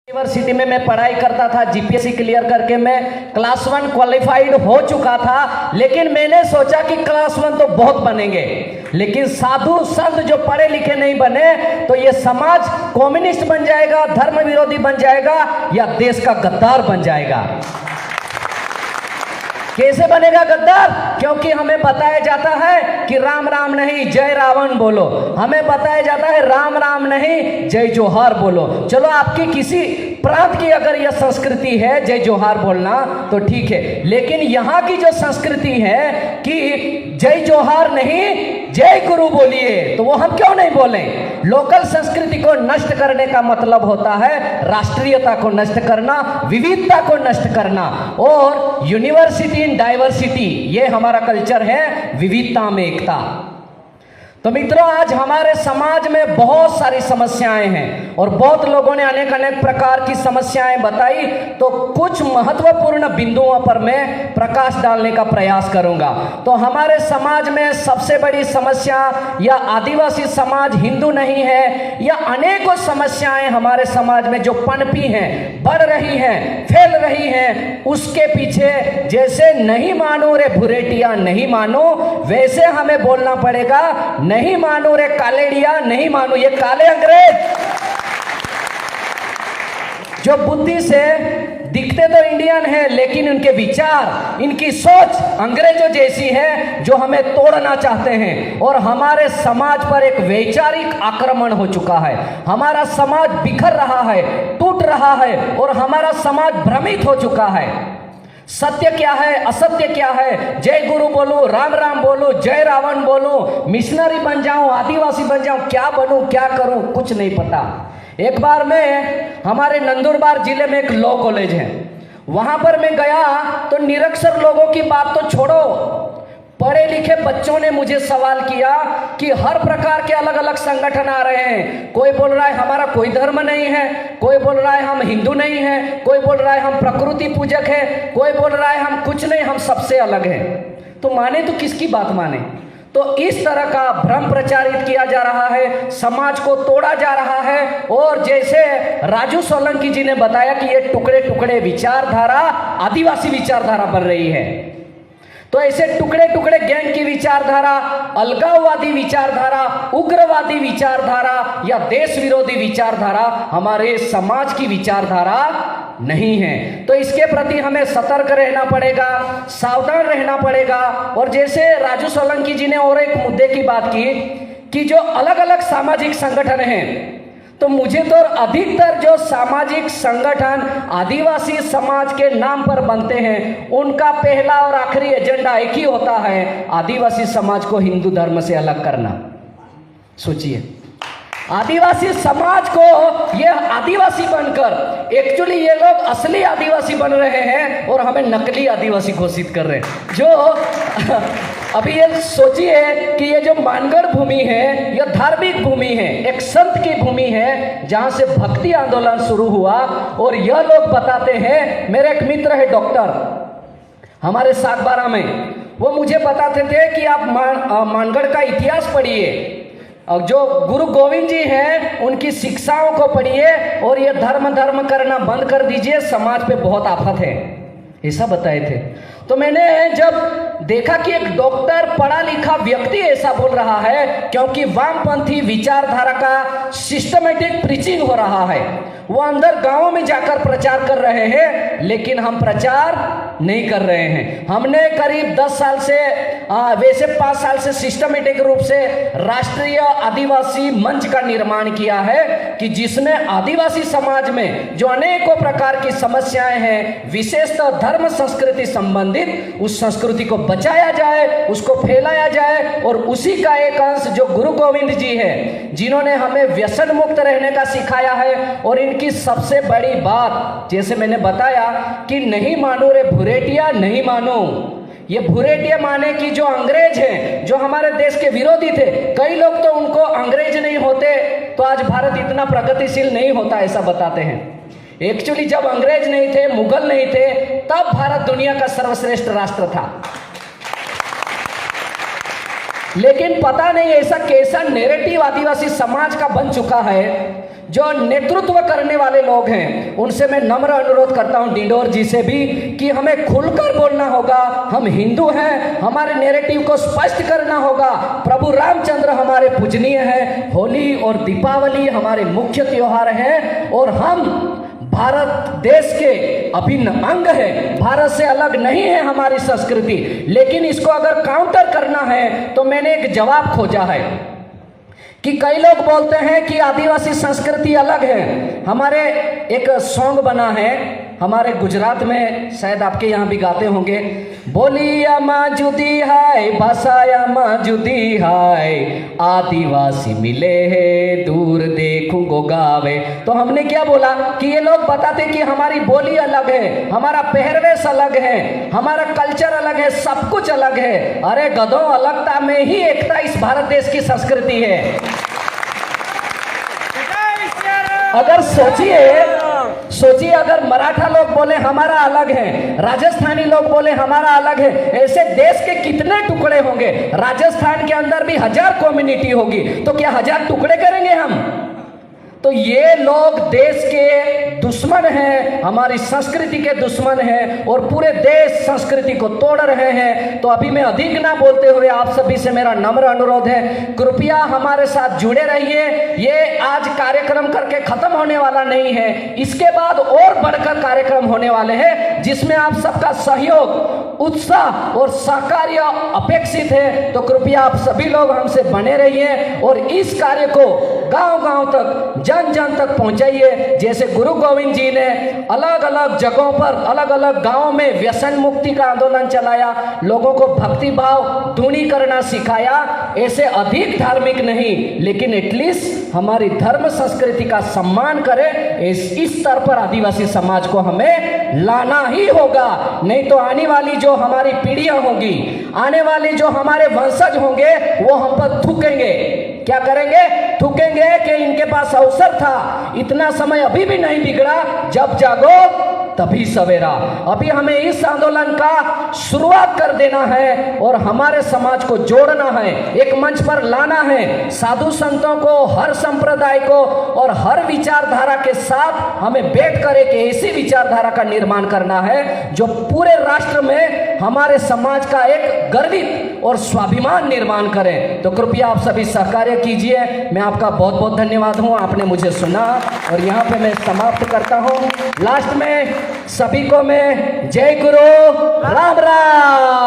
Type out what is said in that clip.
University में मैं पढ़ाई करता था, जीपीएससी क्लियर करके मैं क्लास 1 क्वालिफाइड हो चुका था। लेकिन मैंने सोचा कि क्लास 1 तो बहुत बनेंगे, लेकिन साधु संत जो पढ़े लिखे नहीं बने तो ये समाज कम्युनिस्ट बन जाएगा, धर्म विरोधी बन जाएगा या देश का गद्दार बन जाएगा। कैसे बनेगा गद्दार? क्योंकि हमें बताया जाता है कि राम राम नहीं जय रावण बोलो, हमें बताया जाता है राम राम नहीं जय जोहार बोलो। चलो आपकी किसी प्रांत की अगर यह संस्कृति है जय जोहार बोलना तो ठीक है, लेकिन यहाँ की जो संस्कृति है कि जय जोहार नहीं जय गुरु बोलिए, तो वो हम क्यों नहीं बोले? लोकल संस्कृति को नष्ट करने का मतलब होता है राष्ट्रीयता को नष्ट करना, विविधता को नष्ट करना। और यूनिवर्सिटी इन डाइवर्सिटी, ये हमारा कल्चर है, विविधता में एकता। तो मित्रों, आज हमारे समाज में बहुत सारी समस्याएं हैं और बहुत लोगों ने अनेक अनेक प्रकार की समस्याएं बताई, तो कुछ महत्वपूर्ण बिंदुओं पर मैं प्रकाश डालने का प्रयास करूंगा। तो हमारे समाज में सबसे बड़ी समस्या या आदिवासी समाज हिंदू नहीं है, या अनेकों समस्याएं हमारे समाज में जो पनपी हैं, बढ़ रही हैं, फैल रही हैं, उसके पीछे जैसे नहीं मानो रे भुरेटिया नहीं मानो, वैसे हमें बोलना पड़ेगा नहीं मानो रे कालेड़िया नहीं मानो। ये काले अंग्रेज जो बुद्धि से दिखते तो इंडियन है, लेकिन उनके विचार, इनकी सोच अंग्रेजों जैसी है, जो हमें तोड़ना चाहते हैं। और हमारे समाज पर एक वैचारिक आक्रमण हो चुका है, हमारा समाज बिखर रहा है, टूट रहा है और हमारा समाज भ्रमित हो चुका है। सत्य क्या है, असत्य क्या है, जय गुरु बोलूं, राम राम बोलूं, जय रावण बोलूं, मिशनरी बन जाऊं, आदिवासी बन जाऊं, क्या बनूं, क्या करूं, कुछ नहीं पता। एक बार मैं हमारे नंदुरबार जिले में एक लॉ कॉलेज है, वहां पर मैं गया तो निरक्षर लोगों की बात तो छोड़ो, पढ़े लिखे बच्चों ने मुझे सवाल किया कि हर प्रकार के अलग अलग संगठन आ रहे हैं। कोई बोल रहा है हमारा कोई धर्म नहीं है, कोई बोल रहा है हम हिंदू नहीं है, कोई बोल रहा है हम प्रकृति पूजक है, कोई बोल रहा है हम कुछ नहीं, हम सबसे अलग हैं। तो माने तो किसकी बात माने? तो इस तरह का भ्रम प्रचारित किया जा रहा है, समाज को तोड़ा जा रहा है। और जैसे राजू सोलंकी जी ने बताया कि ये टुकड़े टुकड़े विचारधारा आदिवासी विचारधारा बन रही है, तो ऐसे टुकड़े टुकड़े गैंग की विचारधारा, अलगाववादी विचारधारा, उग्रवादी विचारधारा या देश विरोधी विचारधारा हमारे समाज की विचारधारा नहीं है। तो इसके प्रति हमें सतर्क रहना पड़ेगा, सावधान रहना पड़ेगा। और जैसे राजू सोलंकी जी ने और एक मुद्दे की बात की कि जो अलग अलग सामाजिक संगठन हैं, तो मुझे तो अधिकतर जो सामाजिक संगठन आदिवासी समाज के नाम पर बनते हैं, उनका पहला और आखिरी एजेंडा एक ही होता है, आदिवासी समाज को हिंदू धर्म से अलग करना। सोचिए, आदिवासी समाज को ये आदिवासी बनकर एक्चुअली ये लोग असली आदिवासी बन रहे हैं और हमें नकली आदिवासी घोषित कर रहे हैं। जो अभी ये सोचिए कि ये जो मानगढ़ भूमि है, यह धार्मिक भूमि है, एक संत की भूमि है, जहां से भक्ति आंदोलन शुरू हुआ। और यह लोग बताते हैं, मेरे एक मित्र है डॉक्टर हमारे सागबारा में, वो मुझे बताते थे कि आप मानगढ़ का इतिहास पढ़िए और जो गुरु गोविंद जी हैं उनकी शिक्षाओं को पढ़िए और ये धर्म करना बंद कर दीजिए, समाज पे बहुत आफत है, ऐसा बताए थे। तो मैंने जब देखा कि एक डॉक्टर पढ़ा लिखा व्यक्ति ऐसा बोल रहा है, क्योंकि वामपंथी विचारधारा का सिस्टमेटिक प्रीचिंग हो रहा है, वो अंदर गांवों में जाकर प्रचार कर रहे हैं, लेकिन हम प्रचार नहीं कर रहे हैं। हमने करीब 10 साल से वैसे 5 साल से सिस्टमेटिक रूप से राष्ट्रीय आदिवासी मंच का निर्माण किया है, कि जिसमें आदिवासी समाज में जो अनेकों प्रकार की समस्याएं हैं, विशेषतः धर्म संस्कृति संबंधित, उस संस्कृति को बचाया जाए, उसको फैलाया जाए। और उसी का एक अंश जो गुरु गोविंद जी है, जिन्होंने हमें व्यसन मुक्त रहने का सिखाया है। और इनकी सबसे बड़ी बात, जैसे मैंने बताया कि नहीं मानो रे भुरेटिया नहीं मानो, ये भुरेटिया माने कि जो अंग्रेज हैं, जो हमारे देश के विरोधी थे, कई लोग तो उनको अंग्रेज नहीं होते तो आज भारत इतना प्रगतिशील नहीं होता, ऐसा बताते हैं। एक्चुअली जब अंग्रेज नहीं थे, मुगल नहीं थे, तब भारत दुनिया का सर्वश्रेष्ठ राष्ट्र था। लेकिन पता नहीं ऐसा कैसा नैरेटिव आदिवासी समाज का बन चुका है, जो नेतृत्व करने वाले लोग हैं उनसे मैं नम्र अनुरोध करता हूं, डिंडोर जी से भी, कि हमें खुलकर बोलना होगा। हम हिंदू हैं, हमारे नैरेटिव को स्पष्ट करना होगा। प्रभु रामचंद्र हमारे पूजनीय हैं, होली और दीपावली हमारे मुख्य त्योहार हैं और हम भारत देश के अभिन्न अंग है। भारत से अलग नहीं है हमारी संस्कृति, लेकिन इसको अगर काउंटर करना है तो मैंने एक जवाब खोजा है कि कई लोग बोलते हैं कि आदिवासी संस्कृति अलग है। हमारे एक सॉन्ग बना है हमारे गुजरात में, शायद आपके यहाँ भी गाते होंगे, बोलिया माँ जुदी है, भाषाया माँ जुदी है, आदिवासी मिले हैं दूर देखूंगो गावे। तो हमने क्या बोला कि ये लोग बताते कि हमारी बोली अलग है, हमारा पहरवेश अलग है, हमारा कल्चर अलग है, सब कुछ अलग है। अरे गधों, अलगता में ही एकता इस भारत देश की संस्कृति है। अगर सोचिए अगर मराठा लोग बोले हमारा अलग है, राजस्थानी लोग बोले हमारा अलग है, ऐसे देश के कितने टुकड़े होंगे। राजस्थान के अंदर भी 1000 कम्युनिटी होगी, तो क्या 1000 टुकड़े करेंगे हम? तो ये लोग देश के दुश्मन हैं, हमारी संस्कृति के दुश्मन हैं और पूरे देश संस्कृति को तोड़ रहे हैं। तो अभी मैं अधिक ना बोलते हुए आप सभी से मेरा नम्र अनुरोध है, कृपया हमारे साथ जुड़े रहिए। ये आज कार्यक्रम करके खत्म होने वाला नहीं है, इसके बाद और बढ़कर कार्यक्रम होने वाले हैं जिसमें आप सबका सहयोग, उत्साह और सहकार्य अपेक्षित है। तो कृपया आप सभी लोग हमसे बने रहिए और इस कार्य को गांव-गांव तक, जन जन तक पहुंचाइए। जैसे गुरु गोविंद जी ने अलग अलग जगहों पर, अलग अलग गांवों में व्यसन मुक्ति का आंदोलन चलाया, लोगों को भक्ति भाव धुनी करना सिखाया, ऐसे अधिक धार्मिक नहीं लेकिन एटलीस्ट हमारी धर्म संस्कृति का सम्मान करें, इस स्तर पर आदिवासी समाज को हमें लाना ही होगा। नहीं तो आने वाली जो हमारी पीढ़ियां होंगी, आने वाले जो हमारे वंशज होंगे, वो हम पर थूकेंगे। क्या करेंगे? थूकेंगे कि इनके पास अवसर था, इतना समय अभी भी नहीं बिगड़ा, जब जागो तभी सवेरा। अभी हमें इस आंदोलन का शुरुआत कर देना है और हमारे समाज को जोड़ना है, एक मंच पर लाना है। साधु संतों को, हर संप्रदाय को और हर विचारधारा के साथ हमें बैठकर एक ऐसी विचारधारा का निर्माण करना है जो पूरे राष्ट्र में हमारे समाज का एक गर्वित और स्वाभिमान निर्माण करें। तो कृपया आप सभी सहकार्य कीजिए। मैं आपका बहुत बहुत धन्यवाद हूं, आपने मुझे सुना और यहाँ पे मैं समाप्त करता हूं। लास्ट में सभी को मैं जय गुरु राम राम।